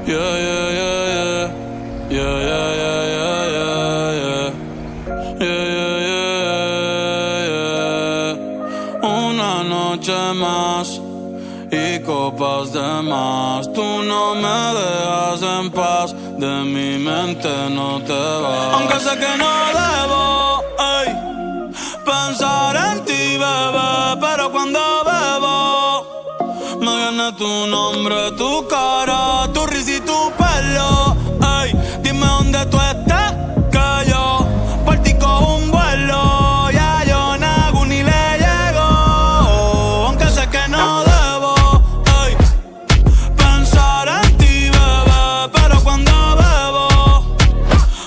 Yeah, yeah, yeah, yeah. Yeah, yeah, yeah, yeah, yeah, yeah. Yeah, yeah, yeah, yeah. Una noche más y copas de más. Tú no me dejas en paz, de mi mente no te vas. Aunque sé que no debo, ey, pensar en ti, bebé, pero cuando bebo me viene tu nombre, tu cara, tu risa y tu pelo. Ey, dime dónde tú estás, que yo por ti cojo un vuelo. Ya yo nago ni le llego, aunque sé que no debo, ey, pensar en ti, bebé, pero cuando bebo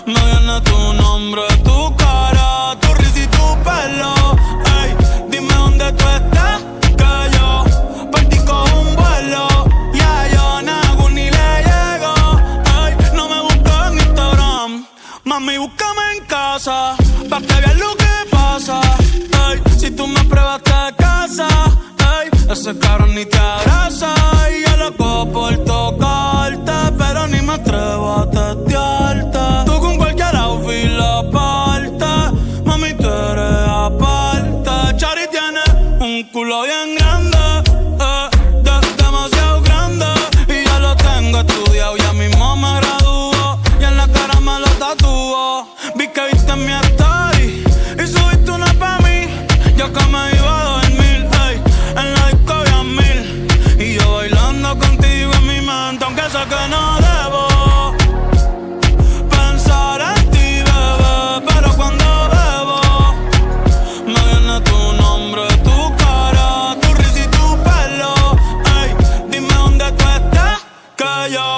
me viene tu nombre, tu cara, tu risa y tu pelo. Ey, dime dónde tú estás, que yo por ti cojo un vuelo. Ya yo nago ni le llego. Ey, no me busques en Instagram, mami, búscame en casa, pa' que veas lo que pasa. Ey, si tú me pruebas te casa, ey, ese cabrón ni te abraza. Y yo loco por tocarte, pero ni me atrevo a testearte. Tú con cualquier outfit la parte, mami, tú eres aparte. Chari tiene un culo bien grande, demasiado grande, y ya lo tengo estudiado, ya mismo me gradúo, y en la cara me lo tatúo. Vi que viste mi story y subiste una pa' mí, yo que me iba a dormir, ey, en la disco había 1000, y yo bailando contigo en mi mente, aunque sé que no debo pensar en ti, bebé, pero cuando bebo me viene tu nombre, tu cara, tu risa y tu pelo. Ey, dime dónde tú estás, que yo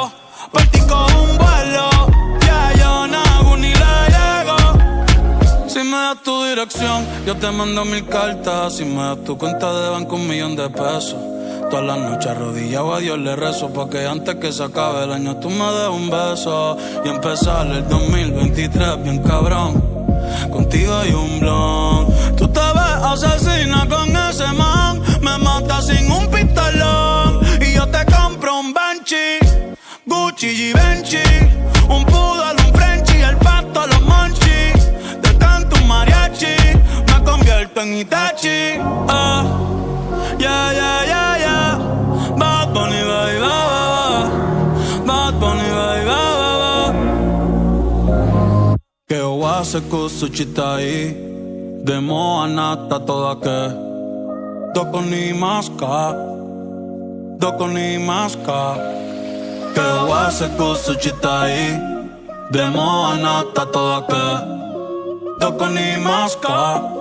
por ti cojo un vuelo. Ya yo nago ni le llego. Si me das tu dirección, yo te mando 1000 cartas. Si me das tu cuenta de banco, 1.000.000 de pesos. Todas las noches arrodillado a Dios le rezo, pa' que antes que se acabe el año tú me des un beso y empezar el 2023 bien cabrón. Contigo hay un blon. Tú te ves asesina con ese man, me matas sin un pistolón. Y yo te compro un Banshee, Gucci, Givenchy, un poodle, un Frenchie, el pasto, los monchis. Te canto un mariachi, me convierto en Itachi. Yeah, yeah, yeah, yeah. Bad Bunny, baby, Bad Bunny, baby, che ho se su citai demo anata toda che doko ni maska che ho se su citai demo anata toda che doko ni maska